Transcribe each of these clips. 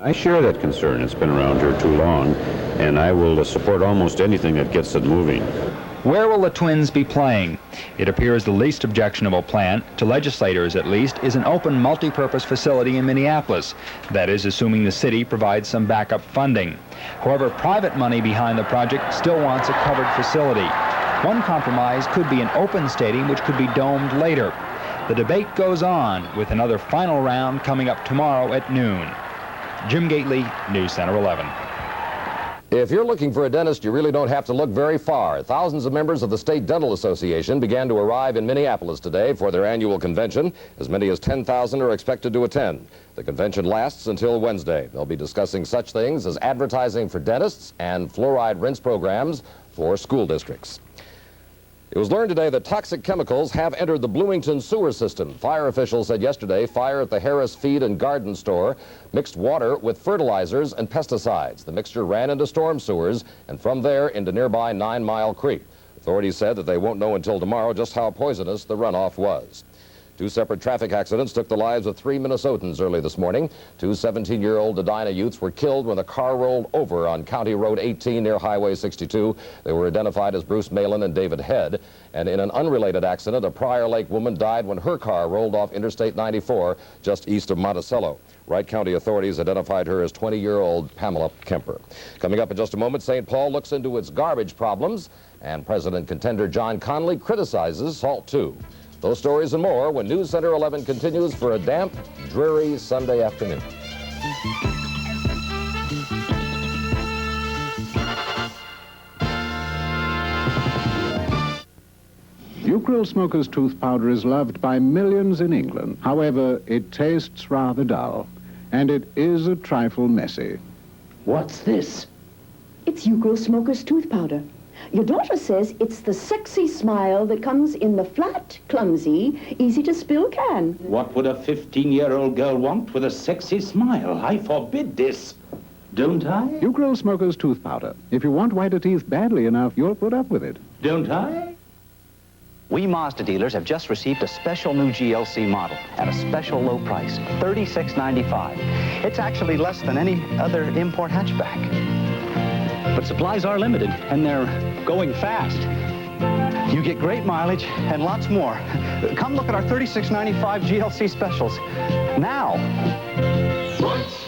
I share that concern. It's been around here too long, and I will support almost anything that gets it moving. Where will the Twins be playing? It appears the least objectionable plan, to legislators at least, is an open multi-purpose facility in Minneapolis. That is, assuming the city provides some backup funding. However, private money behind the project still wants a covered facility. One compromise could be an open stadium which could be domed later. The debate goes on, with another final round coming up tomorrow at noon. Jim Gately, NewsCenter 11. If you're looking for a dentist, you really don't have to look very far. Thousands of members of the State Dental Association began to arrive in Minneapolis today for their annual convention. As many as 10,000 are expected to attend. The convention lasts until Wednesday. They'll be discussing such things as advertising for dentists and fluoride rinse programs for school districts. It was learned today that toxic chemicals have entered the Bloomington sewer system. Fire officials said yesterday fire at the Harris Feed and Garden Store mixed water with fertilizers and pesticides. The mixture ran into storm sewers and from there into nearby 9 Mile Creek. Authorities said that they won't know until tomorrow just how poisonous the runoff was. 2 separate traffic accidents took the lives of 3 Minnesotans early this morning. 2 17-year-old Edina youths were killed when a car rolled over on County Road 18 near Highway 62. They were identified as Bruce Malin and David Head. And in an unrelated accident, a Prior Lake woman died when her car rolled off Interstate 94 just east of Monticello. Wright County authorities identified her as 20-year-old Pamela Kemper. Coming up in just a moment, St. Paul looks into its garbage problems, and President contender John Connally criticizes Salt 2. Those stories and more when NewsCenter 11 continues for a damp, dreary Sunday afternoon. Ucrill Smoker's Tooth Powder is loved by millions in England. However, it tastes rather dull, and it is a trifle messy. What's this? It's Ucrill Smoker's Tooth Powder. Your daughter says it's the sexy smile that comes in the flat, clumsy, easy-to-spill can. What would a 15-year-old girl want with a sexy smile? I forbid this. Don't I? Ucrill Smoker's Tooth Powder. If you want whiter teeth badly enough, you'll put up with it. Don't I? We Mazda dealers have just received a special new GLC model at a special low price, $36.95. It's actually less than any other import hatchback. But supplies are limited, and they're going fast. You get great mileage and lots more. Come look at our $36.95 GLC specials now. Once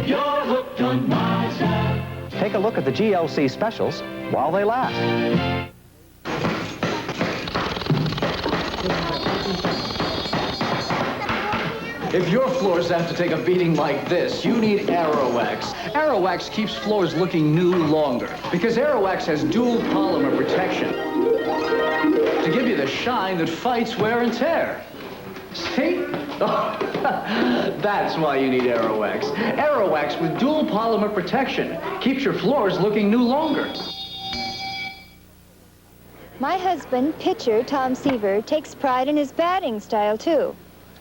you're hooked on Mazda. Take a look at the GLC specials while they last. If your floors have to take a beating like this, you need Aerowax. Aerowax keeps floors looking new longer because Aerowax has dual polymer protection to give you the shine that fights wear and tear. See? Oh, that's why you need Aerowax. Aerowax with dual polymer protection keeps your floors looking new longer. My husband, pitcher Tom Seaver, takes pride in his batting style, too.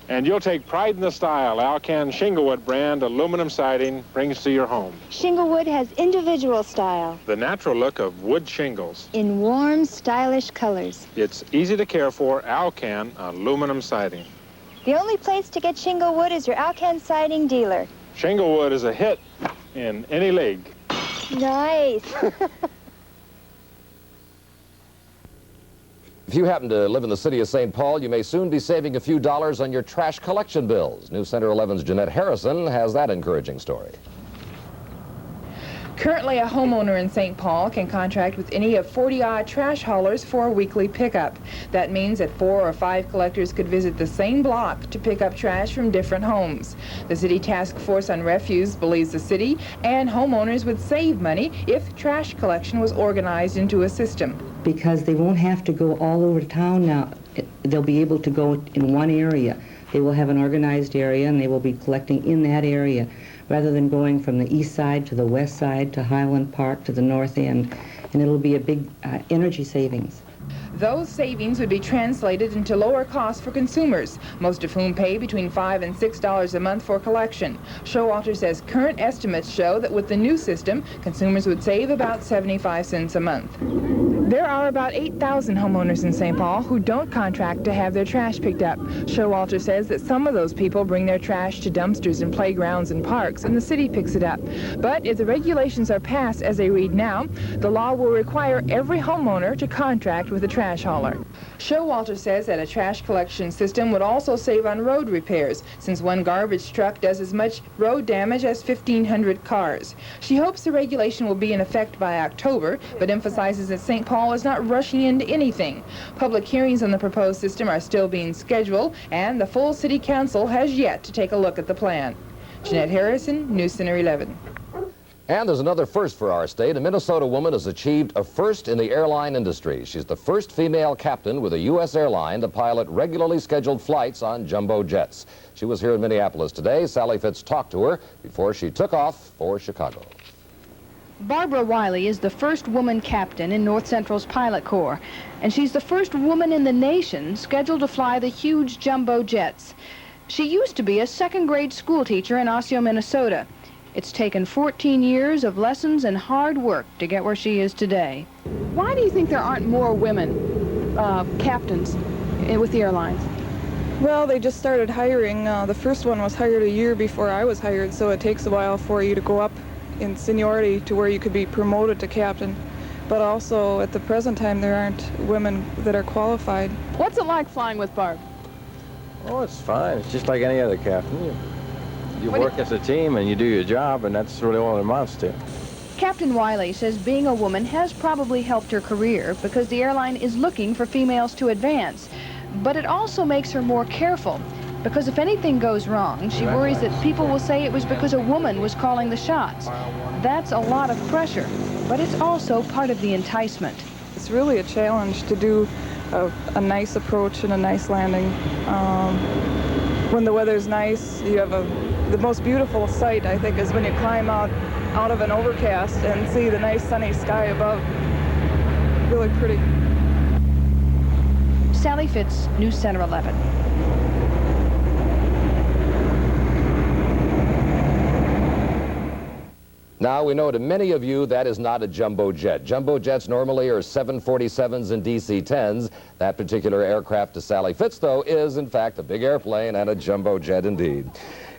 And you'll take pride in the style Alcan Shinglewood brand aluminum siding brings to your home. Shinglewood has individual style. The natural look of wood shingles. In warm, stylish colors. It's easy to care for Alcan aluminum siding. The only place to get Shinglewood is your Alcan siding dealer. Shinglewood is a hit in any league. Nice. If you happen to live in the city of St. Paul, you may soon be saving a few dollars on your trash collection bills. NewsCenter 11's Jeanette Harrison has that encouraging story. Currently, a homeowner in St. Paul can contract with any of 40-odd trash haulers for a weekly pickup. That means that 4 or 5 collectors could visit the same block to pick up trash from different homes. The City Task Force on Refuse believes the city and homeowners would save money if trash collection was organized into a system. Because they won't have to go all over town now. They'll be able to go in one area. They will have an organized area and they will be collecting in that area, rather than going from the east side to the west side to Highland Park to the north end, and it'll be a big energy savings. Those savings would be translated into lower costs for consumers, most of whom pay between $5 and $6 a month for collection. Showalter says current estimates show that with the new system, consumers would save about 75 cents a month. There are about 8,000 homeowners in St. Paul who don't contract to have their trash picked up. Showalter says that some of those people bring their trash to dumpsters in playgrounds and parks, and the city picks it up. But if the regulations are passed as they read now, the law will require every homeowner to contract with a trash hauler. Showalter says that a trash collection system would also save on road repairs, since one garbage truck does as much road damage as 1,500 cars. She hopes the regulation will be in effect by October, but emphasizes that St. Paul is not rushing into anything. Public hearings on the proposed system are still being scheduled, and the full city council has yet to take a look at the plan. Jeanette Harrison, NewsCenter 11. And there's another first for our state. A Minnesota woman has achieved a first in the airline industry. She's the first female captain with a U.S. airline to pilot regularly scheduled flights on jumbo jets. She was here in Minneapolis today. Sally Fitz talked to her before she took off for Chicago. Barbara Wiley is the first woman captain in North Central's pilot corps, and she's the first woman in the nation scheduled to fly the huge jumbo jets. She used to be a second-grade school teacher in Osseo, Minnesota. It's taken 14 years of lessons and hard work to get where she is today. Why do you think there aren't more women captains with the airlines? Well, they just started hiring. The first one was hired a year before I was hired, so it takes a while for you to go up in seniority to where you could be promoted to captain. But also, at the present time, there aren't women that are qualified. What's it like flying with Barb? Oh, it's fine. It's just like any other captain. You work as a team and you do your job, and that's really all it amounts to. Captain Wiley says being a woman has probably helped her career because the airline is looking for females to advance. But it also makes her more careful, because if anything goes wrong, she worries that people will say it was because a woman was calling the shots. That's a lot of pressure, but it's also part of the enticement. It's really a challenge to do a nice approach and a nice landing. When the weather's nice, you have the most beautiful sight, I think, is when you climb out of an overcast and see the nice sunny sky above. Really pretty. Sally Fitz, NewsCenter 11. Now, we know to many of you that is not a jumbo jet. Jumbo jets normally are 747s and DC-10s. That particular aircraft to Sally Fitz, though, is, in fact, a big airplane and a jumbo jet indeed.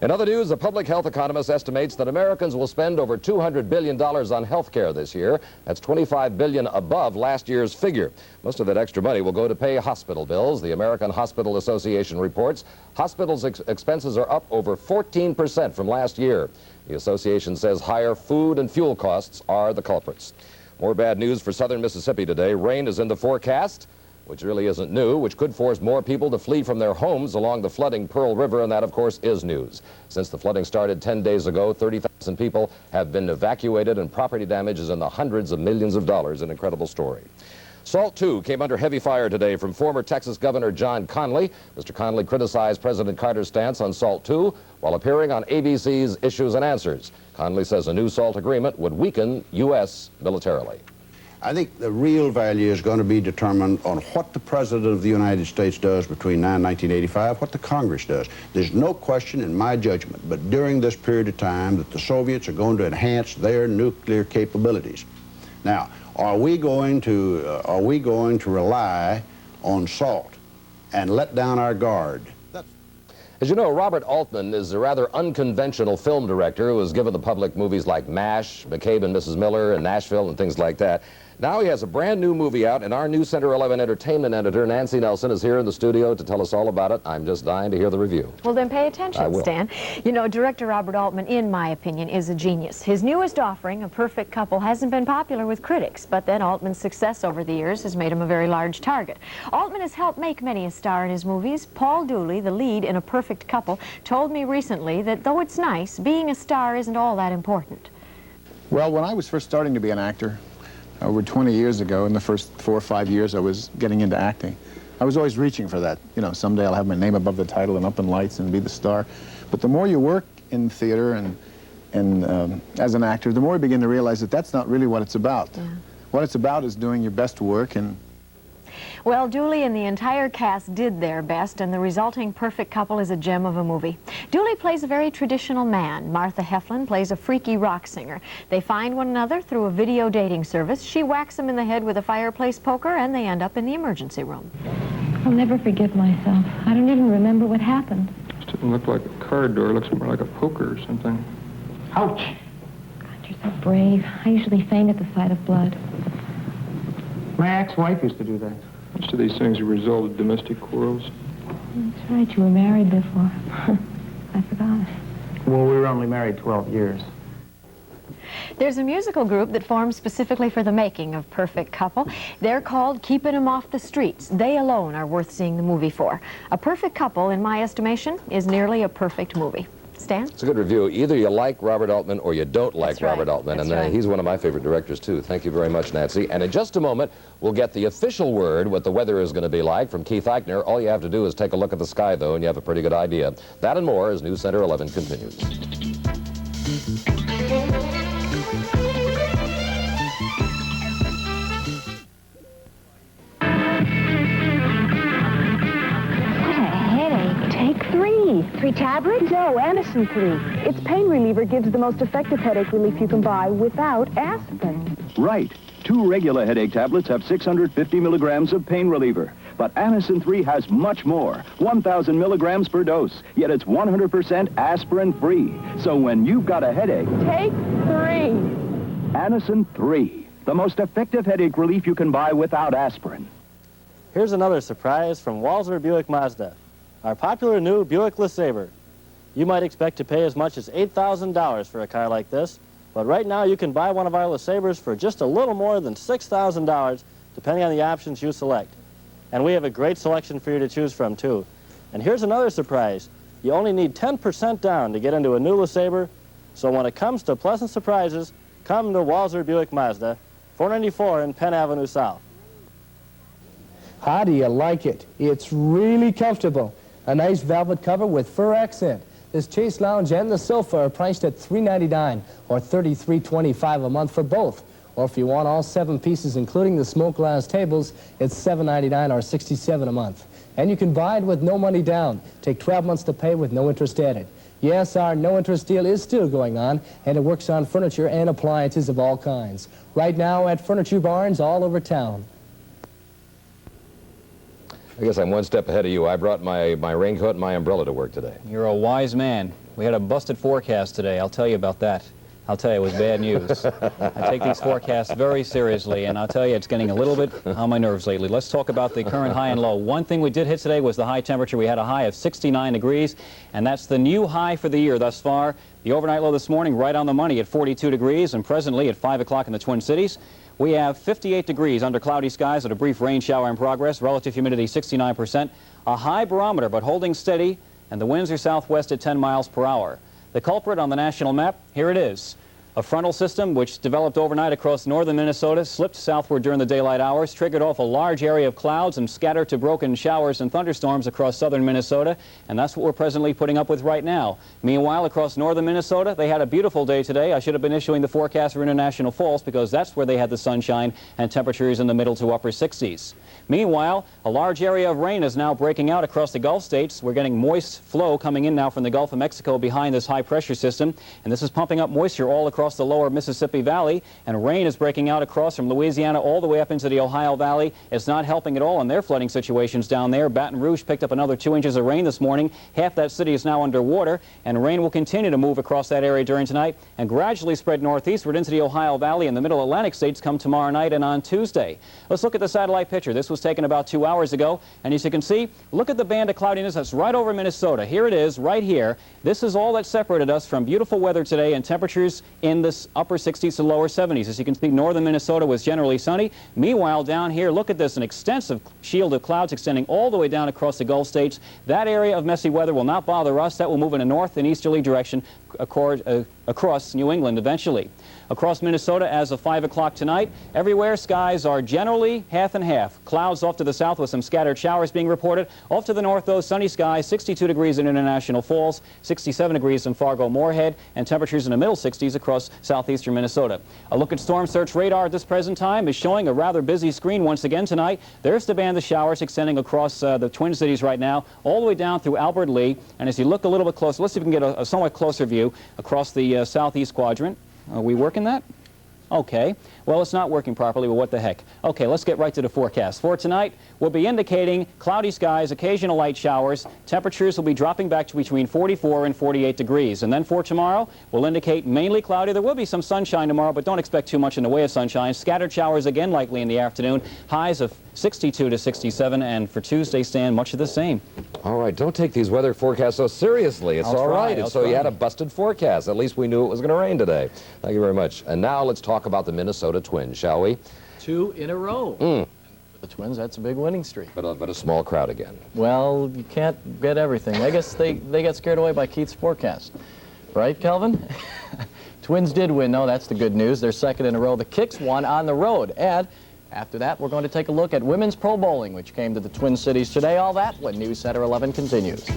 In other news, a public health economist estimates that Americans will spend over $200 billion on health care this year. That's $25 billion above last year's figure. Most of that extra money will go to pay hospital bills. The American Hospital Association reports hospitals' expenses are up over 14% from last year. The association says higher food and fuel costs are the culprits. More bad news for southern Mississippi today. Rain is in the forecast, which really isn't new, which could force more people to flee from their homes along the flooding Pearl River, and that, of course, is news. Since the flooding started 10 days ago, 30,000 people have been evacuated, and property damage is in the hundreds of millions of dollars. An incredible story. SALT 2 came under heavy fire today from former Texas Governor John Connally. Mr. Connally criticized President Carter's stance on SALT 2 while appearing on ABC's Issues and Answers. Connally says a new SALT agreement would weaken U.S. militarily. I think the real value is going to be determined on what the President of the United States does between now and 1985, what the Congress does. There's no question in my judgment, but during this period of time, that the Soviets are going to enhance their nuclear capabilities. Now, are we going to rely on SALT and let down our guard? As you know, Robert Altman is a rather unconventional film director who has given the public movies like MASH, McCabe and Mrs. Miller, and Nashville, and things like that. Now he has a brand new movie out, and our NewsCenter 11 entertainment editor, Nancy Nelson, is here in the studio to tell us all about it. I'm just dying to hear the review. Well, then pay attention, Stan. You know, director Robert Altman, in my opinion, is a genius. His newest offering, A Perfect Couple, hasn't been popular with critics, but then Altman's success over the years has made him a very large target. Altman has helped make many a star in his movies. Paul Dooley, the lead in A Perfect Couple, told me recently that though it's nice, being a star isn't all that important. Well, when I was first starting to be an actor, over 20 years ago, in the first 4 or 5 years I was getting into acting, I was always reaching for that. You know, someday I'll have my name above the title and up in lights and be the star. But the more you work in theater and as an actor, the more you begin to realize that that's not really what it's about. Yeah. What it's about is doing your best work and Well, Dooley and the entire cast did their best, and the resulting perfect couple is a gem of a movie. Dooley plays a very traditional man. Martha Heflin plays a freaky rock singer. They find one another through a video dating service. She whacks him in the head with a fireplace poker, and they end up in the emergency room. I'll never forget myself. I don't even remember what happened. It doesn't look like a car door. It looks more like a poker or something. Ouch! God, you're so brave. I usually faint at the sight of blood. My ex-wife used to do that. Most of these things are a result of domestic quarrels. That's right, you were married before. I forgot. Well, we were only married 12 years. There's a musical group that formed specifically for the making of Perfect Couple. They're called Keeping 'Em Off the Streets. They alone are worth seeing the movie for. A perfect couple, in my estimation, is nearly a perfect movie. Stan? It's a good review. Either you like Robert Altman or you don't like Robert Altman. And he's one of my favorite directors, too. Thank you very much, Nancy. And in just a moment, we'll get the official word what the weather is going to be like from Keith Eichner. All you have to do is take a look at the sky, though, and you have a pretty good idea. That and more as NewsCenter 11 continues. Three tablets? No, Anacin 3. Its pain reliever gives the most effective headache relief you can buy without aspirin. Right. 2 regular headache tablets have 650 milligrams of pain reliever. But Anacin 3 has much more, 1,000 milligrams per dose. Yet it's 100% aspirin-free. So when you've got a headache... Take 3. Anacin 3. The most effective headache relief you can buy without aspirin. Here's another surprise from Walser Buick Mazda. Our popular new Buick LeSabre. You might expect to pay as much as $8,000 for a car like this, but right now you can buy one of our LeSabres for just a little more than $6,000, depending on the options you select. And we have a great selection for you to choose from, too. And here's another surprise. You only need 10% down to get into a new LeSabre, so when it comes to pleasant surprises, come to Walser Buick Mazda, 494 in Penn Avenue South. How do you like it? It's really comfortable. A nice velvet cover with fur accent. This Chase Lounge and the sofa are priced at $399 or $33.25 a month for both. Or if you want all 7 pieces, including the smoke glass tables, it's $7.99 or $67 a month. And you can buy it with no money down. Take 12 months to pay with no interest added. Yes, our no-interest deal is still going on, and it works on furniture and appliances of all kinds. Right now at Furniture Barns all over town. I guess I'm one step ahead of you. I brought my raincoat and my umbrella to work today. You're a wise man. We had a busted forecast today. I'll tell you about that. I'll tell you, it was bad news. I take these forecasts very seriously, and I'll tell you, it's getting a little bit on my nerves lately. Let's talk about the current high and low. One thing we did hit today was the high temperature. We had a high of 69 degrees, and that's the new high for the year thus far. The overnight low this morning right on the money at 42 degrees, and presently at 5 o'clock in the Twin Cities. We have 58 degrees under cloudy skies with a brief rain shower in progress, relative humidity 69%, a high barometer but holding steady, and the winds are southwest at 10 miles per hour. The culprit on the national map, here it is. A frontal system which developed overnight across northern Minnesota, slipped southward during the daylight hours, triggered off a large area of clouds and scattered to broken showers and thunderstorms across southern Minnesota, and that's what we're presently putting up with right now. Meanwhile, across northern Minnesota, they had a beautiful day today. I should have been issuing the forecast for International Falls because that's where they had the sunshine and temperatures in the middle to upper 60s. Meanwhile, a large area of rain is now breaking out across the Gulf states. We're getting moist flow coming in now from the Gulf of Mexico behind this high pressure system, and this is pumping up moisture all across the lower Mississippi Valley, and rain is breaking out across from Louisiana all the way up into the Ohio Valley. It's not helping at all in their flooding situations down there. Baton Rouge picked up another 2 inches of rain this morning. Half that city is now underwater, and rain will continue to move across that area during tonight and gradually spread northeastward into the Ohio Valley and the middle Atlantic states come tomorrow night and on Tuesday. Let's look at the satellite picture. This was taken about 2 hours ago, and as you can see, look at the band of cloudiness that's right over Minnesota. Here it is, right here. This is all that separated us from beautiful weather today and temperatures in this upper 60s to lower 70s. As you can see, northern Minnesota was generally sunny. Meanwhile, down here, look at this, an extensive shield of clouds extending all the way down across the Gulf states. That area of messy weather will not bother us. That will move in a north and easterly direction across New England eventually. Across Minnesota as of 5 o'clock tonight, everywhere skies are generally half and half. Clouds off to the south with some scattered showers being reported. Off to the north, though, sunny skies, 62 degrees in International Falls, 67 degrees in Fargo-Moorhead, and temperatures in the middle 60s across across southeastern Minnesota. A look at storm search radar at this present time is showing a rather busy screen once again tonight. There's the band of showers extending across the Twin Cities right now, all the way down through Albert Lee. And as you look a little bit closer, let's see if we can get a somewhat closer view across the southeast quadrant. Are we working that? Okay. Well, it's not working properly, but what the heck. Okay, let's get right to the forecast. For tonight, we'll be indicating cloudy skies, occasional light showers. Temperatures will be dropping back to between 44 and 48 degrees. And then for tomorrow, we'll indicate mainly cloudy. There will be some sunshine tomorrow, but don't expect too much in the way of sunshine. Scattered showers again likely in the afternoon. Highs of 62 to 67, and for Tuesday, Stan, much of the same. All right, don't take these weather forecasts so seriously. It's all right. So you had a busted forecast. At least we knew it was going to rain today. Thank you very much. And now let's talk about the Minnesota Twins, shall we? 2 in a row. For the Twins, that's a big winning streak. But a small crowd again. Well, you can't get everything. I guess they got scared away by Keith's forecast. Right, Kelvin? Twins did win, though. That's the good news. They're second in a row. The Kicks won on the road. And after that, we're going to take a look at women's pro bowling, which came to the Twin Cities today. All that when NewsCenter 11 continues.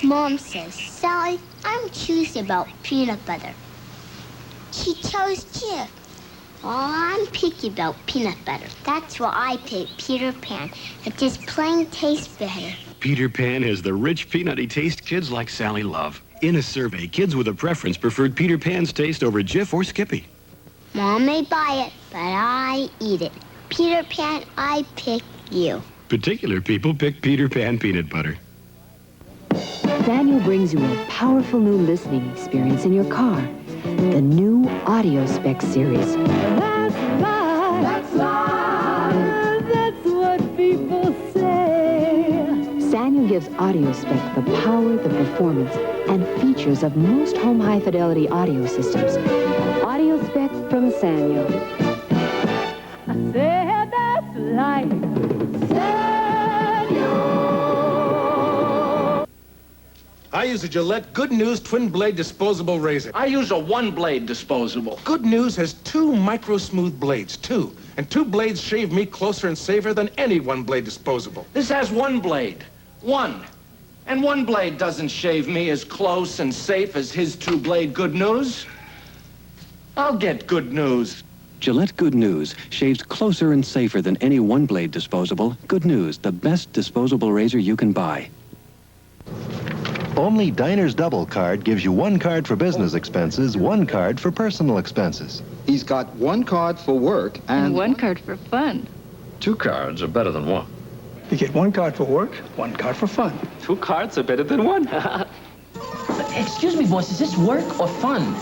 Mom says, Sally, I'm choosy about peanut butter. She chose Jif. Oh, I'm picky about peanut butter. That's why I pick Peter Pan. It just plain tastes better. Peter Pan has the rich, peanutty taste kids like Sally love. In a survey, kids with a preference preferred Peter Pan's taste over Jif or Skippy. Mom may buy it, but I eat it. Peter Pan, I pick you. Particular people pick Peter Pan peanut butter. Daniel brings you a powerful new listening experience in your car. The new Audio Spec series. That's life. That's life. That's what people say. Sanyo gives Audio Spec the power, the performance, and features of most home high-fidelity audio systems. Audio Spec from Sanyo. I said that's life. I use a Gillette Good News Twin Blade Disposable Razor. I use a one-blade disposable. Good News has 2 micro-smooth blades, 2. And 2 blades shave me closer and safer than any one-blade disposable. This has one blade. One. And one blade doesn't shave me as close and safe as his 2-blade Good News. I'll get Good News. Gillette Good News shaves closer and safer than any one-blade disposable. Good News, the best disposable razor you can buy. Only Diner's Double card gives you 1 card for business expenses, 1 card for personal expenses. He's got 1 card for work and 1 card for fun. 2 cards are better than 1. You get 1 card for work, 1 card for fun. 2 cards are better than 1. Excuse me, boss, is this work or fun?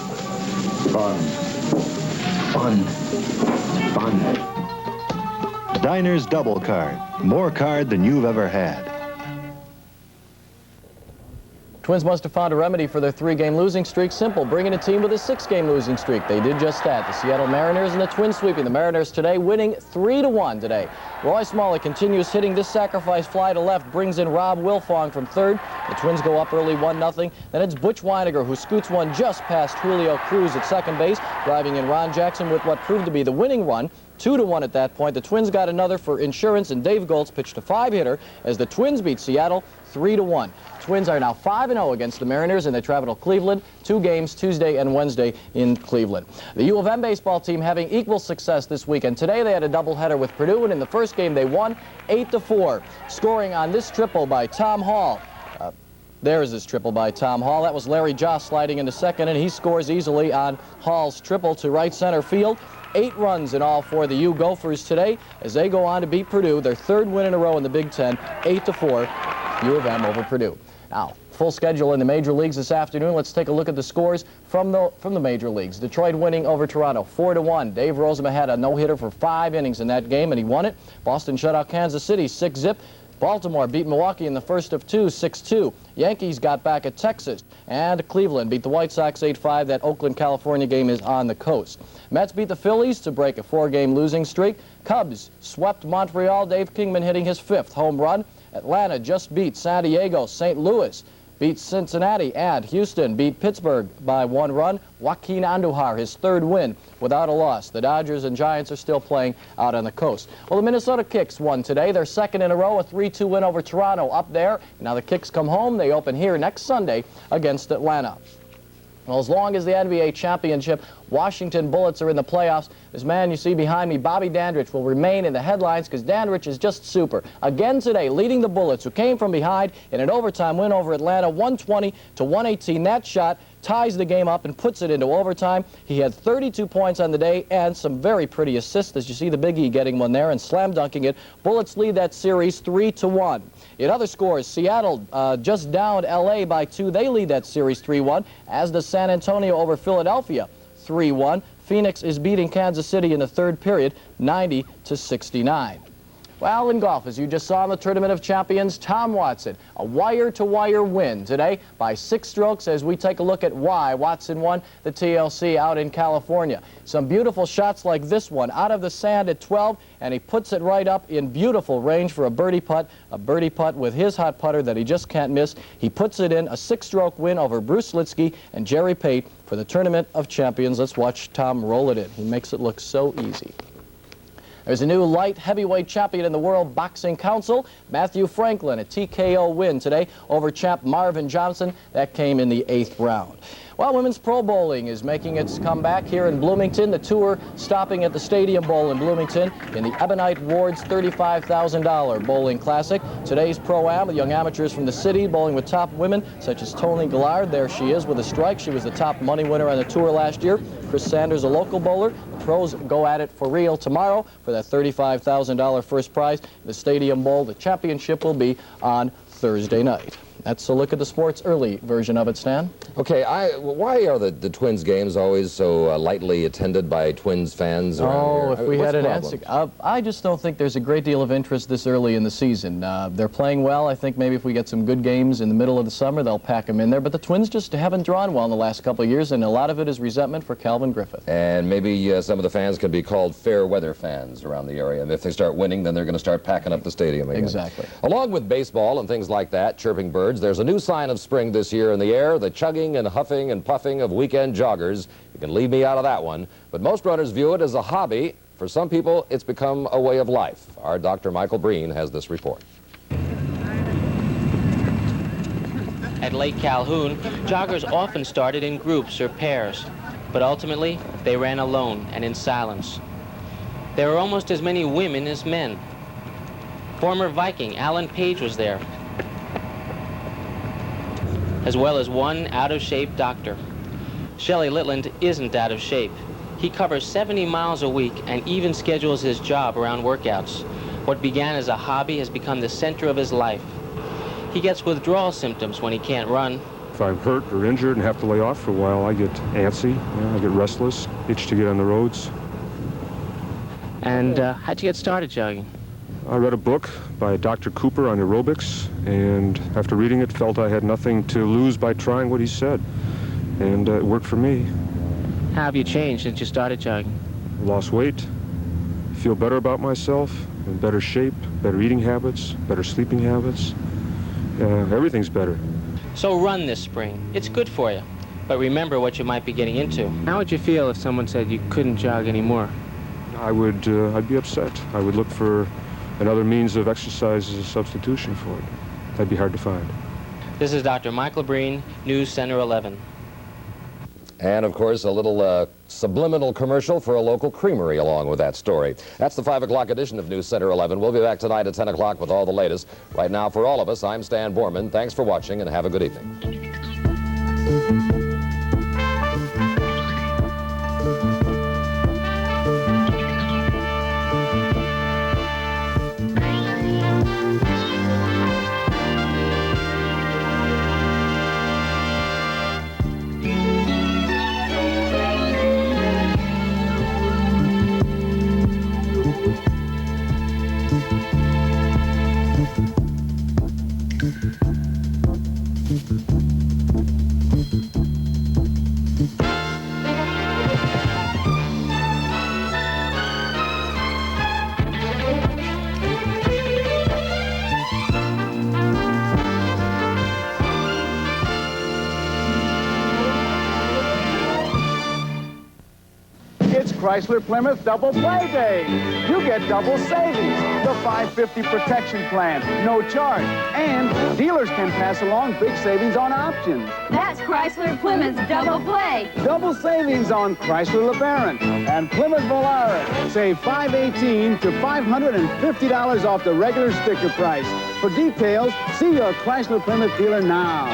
Fun. Fun. Fun. Diner's Double card. More card than you've ever had. Twins must have found a remedy for their 3-game losing streak. Simple, bringing a team with a 6-game losing streak. They did just that. The Seattle Mariners and the Twins sweeping the Mariners today, winning 3-1 today. Roy Smalley continues hitting. This sacrifice fly to left brings in Rob Wilfong from third. The Twins go up early 1-0. Then it's Butch Weiniger who scoots one just past Julio Cruz at second base, driving in Ron Jackson with what proved to be the winning run. 2-1 at that point. The Twins got another for insurance, and Dave Goltz pitched a 5-hitter as the Twins beat Seattle 3-1. Twins are now 5-0 against the Mariners, and they travel to Cleveland. 2 games Tuesday and Wednesday in Cleveland. The U of M baseball team having equal success this weekend. Today they had a doubleheader with Purdue, and in the first game they won 8-4. Scoring on this triple by Tom Hall. There's his triple by Tom Hall. That was Larry Joss sliding into second, and he scores easily on Hall's triple to right center field. 8 runs in all for the U Gophers today as they go on to beat Purdue, their 3rd win in a row in the Big Ten, 8-4, U of M over Purdue. Now, full schedule in the major leagues this afternoon. Let's take a look at the scores from the major leagues. Detroit winning over Toronto 4-1. Dave Rozema had a no-hitter for 5 innings in that game, and he won it. Boston shut out Kansas City 6-0. Baltimore beat Milwaukee in the first of 2, 6-2. Yankees got back at Texas, and Cleveland beat the White Sox 8-5. That Oakland, California game is on the coast. Mets beat the Phillies to break a 4-game losing streak. Cubs swept Montreal. Dave Kingman hitting his 5th home run. Atlanta just beat San Diego. St. Louis beat Cincinnati, and Houston beat Pittsburgh by 1 run. Joaquin Andujar, his 3rd win without a loss. The Dodgers and Giants are still playing out on the coast. Well, the Minnesota Kicks won today. Their 2nd in a row, a 3-2 win over Toronto up there. Now the Kicks come home. They open here next Sunday against Atlanta. Well, as long as the NBA championship Washington Bullets are in the playoffs, this man you see behind me, Bobby Dandridge, will remain in the headlines because Dandridge is just super. Again today, leading the Bullets, who came from behind in an overtime win over Atlanta, 120-118. That shot ties the game up and puts it into overtime. He had 32 points on the day and some very pretty assists, as you see the Big E getting one there and slam dunking it. Bullets lead that series 3-1. In other scores, Seattle just downed L.A. by 2. They lead that series 3-1, as does San Antonio over Philadelphia 3-1. Phoenix is beating Kansas City in the 3rd period 90-69. Well, in golf, as you just saw in the Tournament of Champions, Tom Watson, a wire-to-wire win today by 6 strokes as we take a look at why Watson won the TLC out in California. Some beautiful shots like this one out of the sand at 12, and he puts it right up in beautiful range for a birdie putt with his hot putter that he just can't miss. He puts it in, a 6-stroke win over Bruce Litsky and Jerry Pate for the Tournament of Champions. Let's watch Tom roll it in. He makes it look so easy. There's a new light heavyweight champion in the World Boxing Council, Matthew Franklin, a TKO win today over champ Marvin Johnson. That came in the 8th round. Well, women's pro bowling is making its comeback here in Bloomington. The tour stopping at the Stadium Bowl in Bloomington in the Ebonite Ward's $35,000 bowling classic. Today's pro-am with young amateurs from the city bowling with top women such as Tony Gillard. There she is with a strike. She was the top money winner on the tour last year. Chris Sanders, a local bowler. The pros go at it for real tomorrow for that $35,000 first prize. The Stadium Bowl, the championship will be on Thursday night. That's a look at the sports early version of it, Stan. Okay, why are the Twins games always so lightly attended by Twins fans around here? If we had an answer. I just don't think there's a great deal of interest this early in the season. They're playing well. I think maybe if we get some good games in the middle of the summer, they'll pack them in there. But the Twins just haven't drawn well in the last couple of years, and a lot of it is resentment for Calvin Griffith. And maybe some of the fans can be called fair weather fans around the area. And if they start winning, then they're going to start packing up the stadium again. Exactly. Along with baseball and things like that, chirping birds, there's a new sign of spring this year in the air, the chugging and huffing and puffing of weekend joggers. You can leave me out of that one. But most runners view it as a hobby. For some people, it's become a way of life. Our Dr. Michael Breen has this report. At Lake Calhoun, joggers often started in groups or pairs, but ultimately they ran alone and in silence. There were almost as many women as men. Former Viking Alan Page was there, as well as one out-of-shape doctor. Shelley Litland isn't out of shape. He covers 70 miles a week and even schedules his job around workouts. What began as a hobby has become the center of his life. He gets withdrawal symptoms when he can't run. If I'm hurt or injured and have to lay off for a while, I get antsy, I get restless, itch to get on the roads. And how'd you get started jogging? I read a book by Dr. Cooper on aerobics, and after reading it, felt I had nothing to lose by trying what he said. And it worked for me. How have you changed since you started jogging? Lost weight, feel better about myself, in better shape, better eating habits, better sleeping habits. Everything's better. So run this spring. It's good for you. But remember what you might be getting into. How would you feel if someone said you couldn't jog anymore? I'd be upset. I would look for another means of exercise as a substitution for it. That'd be hard to find. This is Dr. Michael Breen, NewsCenter 11. And, of course, a little subliminal commercial for a local creamery along with that story. That's the 5 o'clock edition of NewsCenter 11. We'll be back tonight at 10 o'clock with all the latest. Right now, for all of us, I'm Stan Bohrman. Thanks for watching, and have a good evening. Chrysler Plymouth Double Play Day. You get double savings, the $550 protection plan, no charge, and dealers can pass along big savings on options. That's Chrysler Plymouth's Double Play. Double savings on Chrysler LeBaron and Plymouth Volare. Save $518 to $550 off the regular sticker price. For details, see your Chrysler Plymouth dealer now.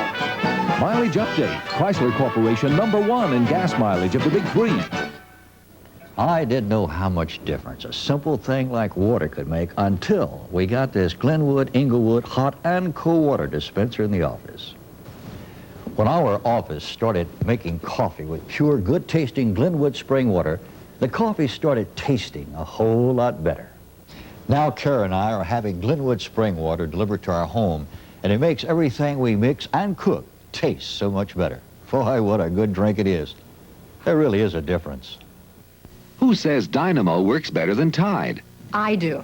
Mileage update. Chrysler Corporation #1 in gas mileage of the big three. I didn't know how much difference a simple thing like water could make until we got this Glenwood Inglewood hot and cold water dispenser in the office. When our office started making coffee with pure, good-tasting Glenwood spring water, the coffee started tasting a whole lot better. Now Kara and I are having Glenwood spring water delivered to our home, and it makes everything we mix and cook taste so much better. Boy, what a good drink it is. There really is a difference. Who says Dynamo works better than Tide? I do.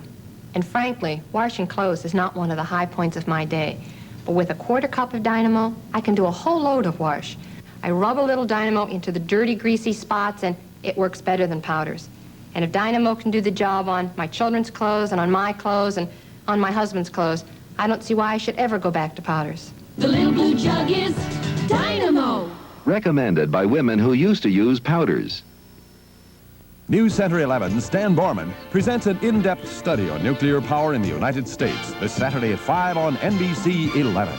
And frankly, washing clothes is not one of the high points of my day. But with a quarter cup of Dynamo, I can do a whole load of wash. I rub a little Dynamo into the dirty, greasy spots, and it works better than powders. And if Dynamo can do the job on my children's clothes and on my clothes and on my husband's clothes, I don't see why I should ever go back to powders. The little blue jug is Dynamo. Recommended by women who used to use powders. NewsCenter 11, Stan Bohrman, presents an in-depth study on nuclear power in the United States this Saturday at 5 on NBC 11.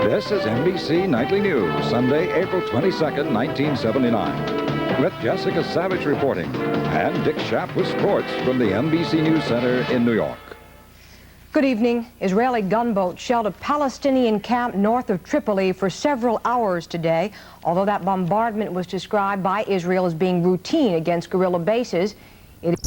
This is NBC Nightly News, Sunday, April 22nd, 1979. With Jessica Savage reporting and Dick Schaap with sports from the NBC News Center in New York. Good evening. Israeli gunboats shelled a Palestinian camp north of Tripoli for several hours today. Although that bombardment was described by Israel as being routine against guerrilla bases, it